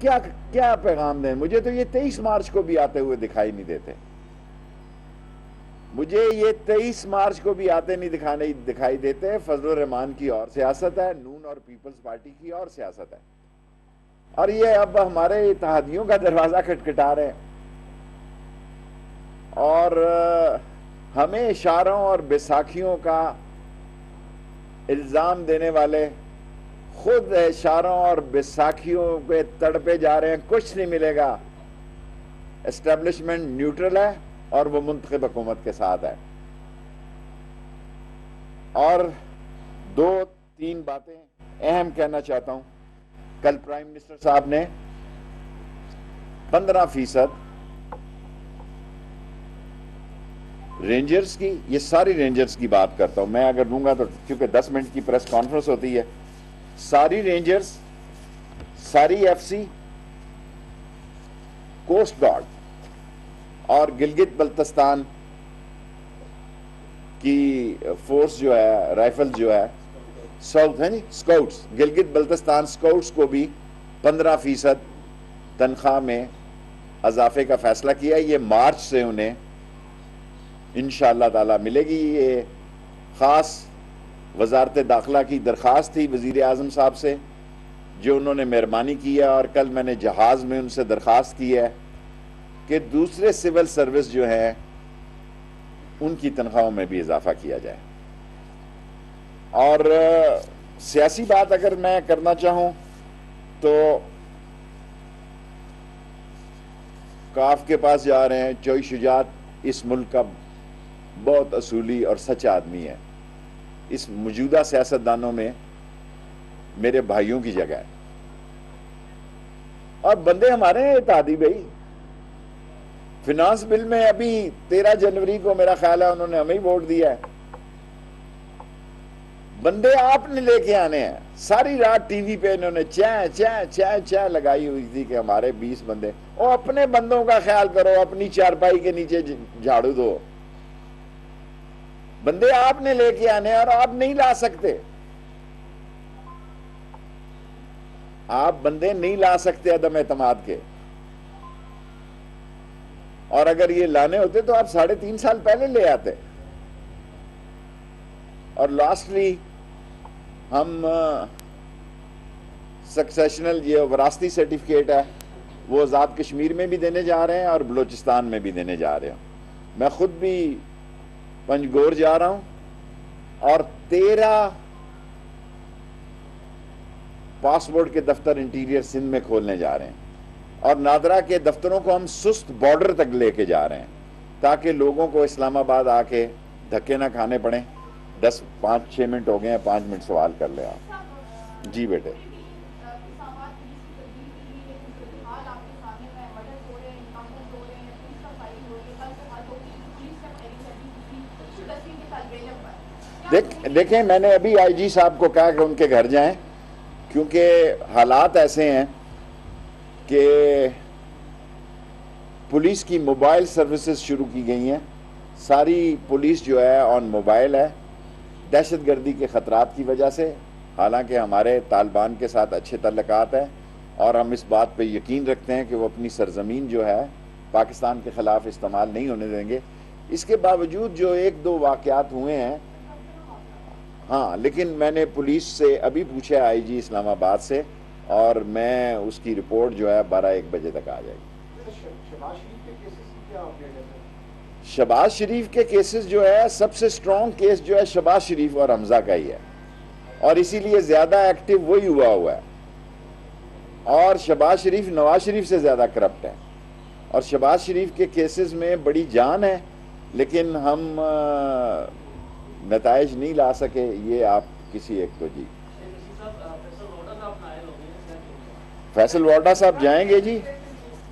کیا پیغام دیں؟ مجھے تو یہ 23 مارچ کو بھی آتے ہوئے دکھائی نہیں دیتے، مجھے یہ 23 مارچ کو بھی آتے نہیں دکھائی دیتے۔ فضل الرحمان کی اور سیاست ہے، نون اور پیپلز پارٹی کی اور سیاست ہے، اور یہ اب ہمارے اتحادیوں کا دروازہ کھٹکھٹا رہے ہیں، اور ہمیں اشاروں اور بیساکھیوں کا الزام دینے والے خود اشاروں اور بیساکھیوں پہ تڑپے جا رہے ہیں۔ کچھ نہیں ملے گا، اسٹیبلشمنٹ نیوٹرل ہے اور وہ منتخب حکومت کے ساتھ ہے۔ اور 2-3 باتیں اہم کہنا چاہتا ہوں۔ کل پرائم منسٹر صاحب نے 15% رینجرز کی، یہ ساری رینجرز کی بات کرتا ہوں میں، اگر لوں گا تو کیونکہ 10 منٹ کی پریس کانفرنس ہوتی ہے، ساری رینجرز، ساری ایف سی، کوسٹ گارڈ اور گلگت بلتستان کی فورس جو ہے، رائفل جو ہے، سکاؤٹس، گلگت بلتستان سکاؤٹس کو بھی 15% تنخواہ میں اضافے کا فیصلہ کیا۔ یہ مارچ سے انہیں انشاءاللہ تعالی ملے گی۔ یہ خاص وزارت داخلہ کی درخواست تھی وزیر اعظم صاحب سے، جو انہوں نے مہربانی کی ہے، اور کل میں نے جہاز میں ان سے درخواست کی ہے کہ دوسرے سول سروس جو ہیں ان کی تنخواہوں میں بھی اضافہ کیا جائے۔ اور سیاسی بات اگر میں کرنا چاہوں تو کاف کے پاس جا رہے ہیں۔ چوئی شجاعت اس ملک کا بہت اصولی اور سچا آدمی ہے، اس موجودہ سیاستدانوں میں میرے بھائیوں کی جگہ ہے، اور بندے ہمارے ہیں اتحادی بھائی۔ فنانس بل میں ابھی 13 جنوری کو میرا خیال ہے انہوں نے ہمیں ہی ووٹ دیا ہے۔ بندے آپ نے لے کے آنے ہیں۔ ساری رات ٹی وی پہ انہوں نے چیں لگائی ہوئی تھی کہ ہمارے 20 بندے۔ او اپنے بندوں کا خیال کرو، اپنی چارپائی کے نیچے جھاڑو دو۔ بندے آپ نے لے کے آنے اور آپ نہیں لا سکتے، آپ بندے نہیں لا سکتے عدم اعتماد کے، اور اگر یہ لانے ہوتے تو آپ 3.5 سال پہلے لے آتے۔ اور لاسٹلی ہم سکسیشنل یہ وراثتی سرٹیفکیٹ ہے وہ آزاد کشمیر میں بھی دینے جا رہے ہیں اور بلوچستان میں بھی دینے جا رہے ہیں۔ میں خود بھی پنجگور جا رہا ہوں اور 13 پاسپورٹ کے دفتر انٹیریئر سندھ میں کھولنے جا رہے ہیں، اور نادرا کے دفتروں کو ہم سست بارڈر تک لے کے جا رہے ہیں تاکہ لوگوں کو اسلام آباد آ کے دھکے نہ کھانے پڑیں۔ 5-6 منٹ ہو گئے ہیں، 5 منٹ سوال کر لیں آپ۔ جی بیٹے۔ دیکھیں میں نے ابھی آئی جی صاحب کو کہا کہ ان کے گھر جائیں، کیونکہ حالات ایسے ہیں کہ پولیس کی موبائل سروسز شروع کی گئی ہیں۔ ساری پولیس جو ہے آن موبائل ہے، دہشت گردی کے خطرات کی وجہ سے، حالانکہ ہمارے طالبان کے ساتھ اچھے تعلقات ہیں اور ہم اس بات پہ یقین رکھتے ہیں کہ وہ اپنی سرزمین جو ہے پاکستان کے خلاف استعمال نہیں ہونے دیں گے۔ اس کے باوجود جو 1-2 واقعات ہوئے ہیں، ہاں، لیکن میں نے پولیس سے ابھی پوچھا آئی جی اسلام آباد سے، اور میں اس کی رپورٹ جو ہے 12-1 بجے تک آ جائے گی۔ شہباز شریف کے کیسز جو ہے، سب سے سٹرونگ کیس جو ہے شہباز شریف اور حمزہ کا ہی ہے، اور اسی لیے زیادہ ایکٹیو وہی ہوا ہے، اور شہباز شریف نواز شریف سے زیادہ کرپٹ ہے، اور شہباز شریف کے کیسز میں بڑی جان ہے، لیکن ہم نتائج نہیں لا سکے۔ یہ آپ کسی ایک کو جی فیصل وارڈا صاحب جائیں گے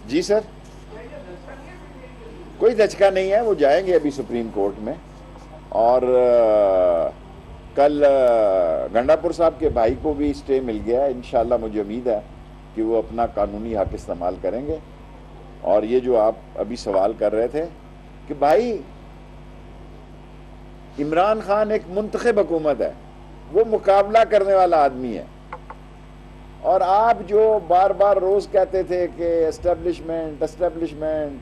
جی سر، کوئی دھچکا نہیں ہے، وہ جائیں گے ابھی سپریم کورٹ میں، اور کل گنڈا پور صاحب کے بھائی کو بھی اسٹے مل گیا ہے۔ انشاءاللہ مجھے امید ہے کہ وہ اپنا قانونی حق استعمال کریں گے۔ اور یہ جو آپ ابھی سوال کر رہے تھے کہ بھائی عمران خان ایک منتخب حکومت ہے، وہ مقابلہ کرنے والا آدمی ہے، اور آپ جو بار بار روز کہتے تھے کہ اسٹیبلشمنٹ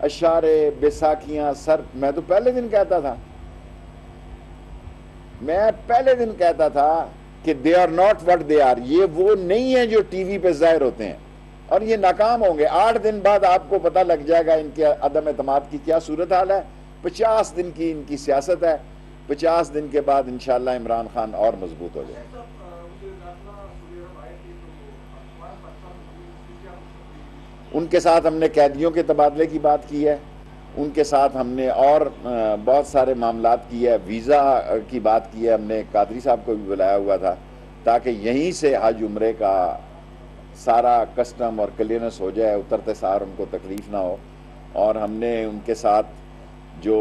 اشارے بیساکھیاں سر، میں تو پہلے دن کہتا تھا کہ they are not what they are, یہ وہ نہیں ہیں جو ٹی وی پہ ظاہر ہوتے ہیں، اور یہ ناکام ہوں گے۔ 8 دن بعد آپ کو پتہ لگ جائے گا ان کے عدم اعتماد کی کیا صورتحال ہے۔ 50 دن کی ان کی سیاست ہے، 50 دن کے بعد انشاءاللہ عمران خان اور مضبوط ہو جائے۔ ان کے ساتھ ہم نے قیدیوں کے تبادلے کی بات کی ہے، ان کے ساتھ ہم نے اور بہت سارے معاملات کی ہے، ویزا کی بات کی ہے، ہم نے قادری صاحب کو بھی بلایا ہوا تھا تاکہ یہیں سے حج عمرے کا سارا کسٹم اور کلیئرنس ہو جائے، اترتے سار ان کو تکلیف نہ ہو۔ اور ہم نے ان کے ساتھ جو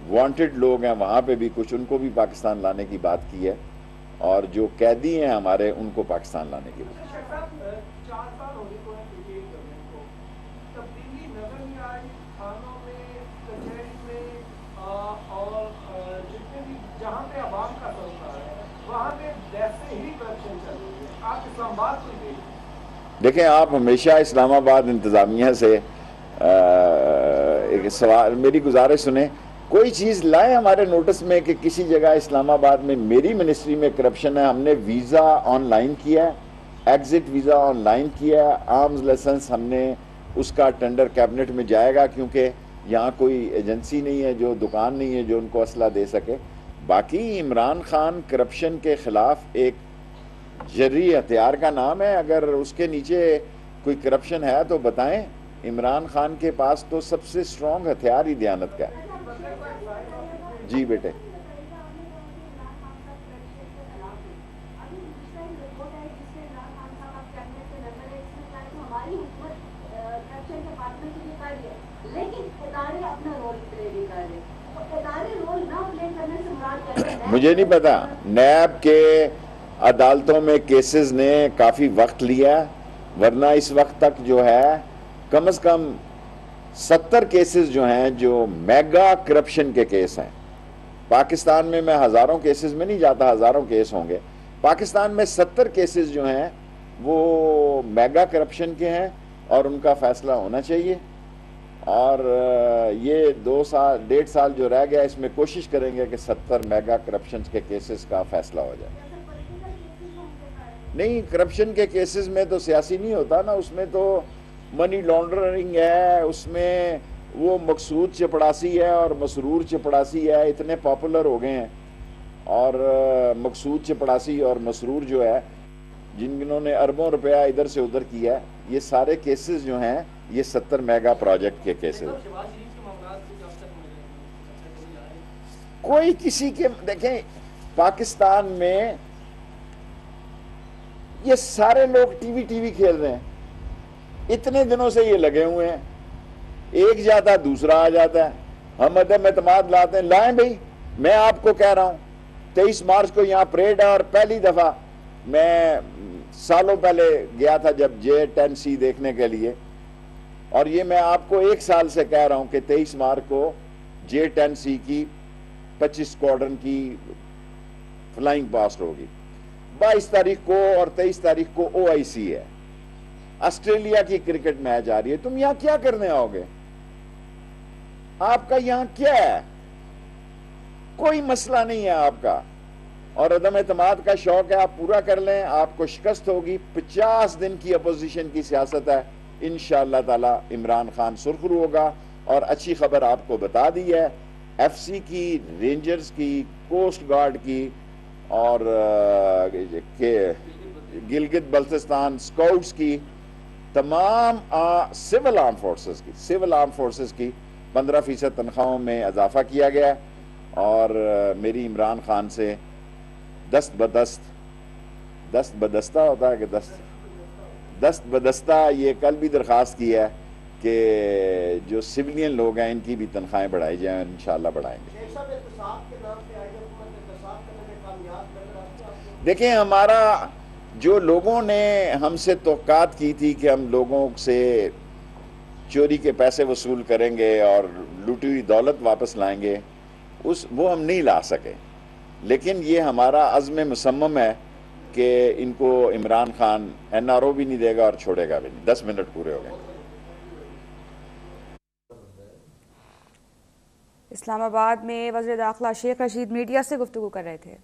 وانٹڈ لوگ ہیں وہاں پہ بھی کچھ ان کو بھی پاکستان لانے کی بات کی ہے، اور جو قیدی ہیں ہمارے ان کو پاکستان لانے کی بات کی ہے۔ دیکھیں، آپ ہمیشہ اسلام آباد انتظامیہ سے ایک سوال، میری گزارش سنیں، کوئی چیز لائیں ہمارے نوٹس میں کہ کسی جگہ اسلام آباد میں میری منسٹری میں کرپشن ہے۔ ہم نے ویزا آن لائن کیا ہے، ایگزٹ ویزا آن لائن کیا ہے، آرمز لائسنس ہم نے اس کا ٹینڈر کیبنٹ میں جائے گا، کیونکہ یہاں کوئی ایجنسی نہیں ہے، جو دکان نہیں ہے جو ان کو اسلحہ دے سکے۔ باقی عمران خان کرپشن کے خلاف ایک جری ہتھیار کا نام ہے، اگر اس کے نیچے کوئی کرپشن ہے تو بتائیں۔ عمران خان کے پاس تو سب سے سٹرونگ ہتھیار ہی دیانت کا ہے۔ جی بیٹے، مجھے نہیں پتا، نیب کے عدالتوں میں کیسز نے کافی وقت لیا، ورنہ اس وقت تک جو ہے کم از کم 70 کیسز جو ہیں جو میگا کرپشن کے کیس ہیں۔ پاکستان میں ہزاروں کیسز میں نہیں جاتا، ہزاروں کیس ہوں گے، پاکستان میں 70 کیسز جو ہیں وہ میگا کرپشن کے ہیں، اور ان کا فیصلہ ہونا چاہیے۔ اور یہ 1.5 سال جو رہ گیا، اس میں کوشش کریں گے کہ 70 میگا کرپشن کے کیسز کا فیصلہ ہو جائے۔ نہیں، کرپشن کے کیسز میں تو سیاسی نہیں ہوتا نا، اس میں تو منی لانڈرنگ ہے، اس میں وہ مقصود چپڑاسی ہے اور مسرور چپڑاسی ہے، اتنے پاپولر ہو گئے ہیں۔ اور مقصود چپڑاسی اور مسرور جو ہے، جنہوں نے اربوں روپیہ ادھر سے ادھر کیا ہے، یہ سارے کیسز جو ہیں یہ 70 میگا پروجیکٹ کے کیسز ہیں۔ کوئی کسی کے، دیکھیں پاکستان میں یہ سارے لوگ ٹی وی کھیل رہے ہیں، اتنے دنوں سے یہ لگے ہوئے ہیں، ایک جاتا دوسرا آ جاتا ہے، ہم عدم اعتماد لاتے ہیں۔ لائیں بھائی، میں آپ کو کہہ رہا ہوں 23 مارچ کو یہاں پریڈ ہے، اور پہلی دفعہ میں سالوں پہلے گیا تھا جب J10C دیکھنے کے لیے، اور یہ میں آپ کو 1 سال سے کہہ رہا ہوں کہ 23 مارچ کو J10C کی 25 اسکواڈرن کی فلائنگ پاسٹ ہوگی، 22 تاریخ کو اور 23 تاریخ کو OIC ہے، آسٹریلیا کی کرکٹ میچ آ رہی ہے۔ تم یہاں کیا کرنے آؤ گے؟ آپ کا یہاں کیا ہے؟ کوئی مسئلہ نہیں ہے آپ کا، اور عدم اعتماد کا شوق ہے، آپ پورا کر لیں، آپ کو شکست ہوگی۔ 50 دن کی اپوزیشن کی سیاست ہے، انشاءاللہ تعالی عمران خان سرخرو ہوگا۔ اور اچھی خبر آپ کو بتا دی ہے، FC کی، رینجرز کی، کوسٹ گارڈ کی، اور گلگت بلتستان سکاؤٹس کی، تمام سول آرم فورسز کی 15% تنخواہوں میں اضافہ کیا گیا ہے۔ اور میری عمران خان سے دست بدستہ ہوتا ہے کہ دست بدستہ یہ کل بھی درخواست کی ہے کہ جو سولین لوگ ہیں ان کی بھی تنخواہیں بڑھائی جائیں، انشاءاللہ بڑھائیں گے۔ دیکھیں، ہمارا جو لوگوں نے ہم سے توقعات کی تھی کہ ہم لوگوں سے چوری کے پیسے وصول کریں گے اور لوٹی ہوئی دولت واپس لائیں گے، وہ ہم نہیں لا سکے، لیکن یہ ہمارا عزم مصمم ہے کہ ان کو عمران خان NRO بھی نہیں دے گا اور چھوڑے گا بھی نہیں. 10 منٹ پورے ہو گئے. اسلام آباد میں وزیر داخلہ شیخ رشید میڈیا سے گفتگو کر رہے تھے.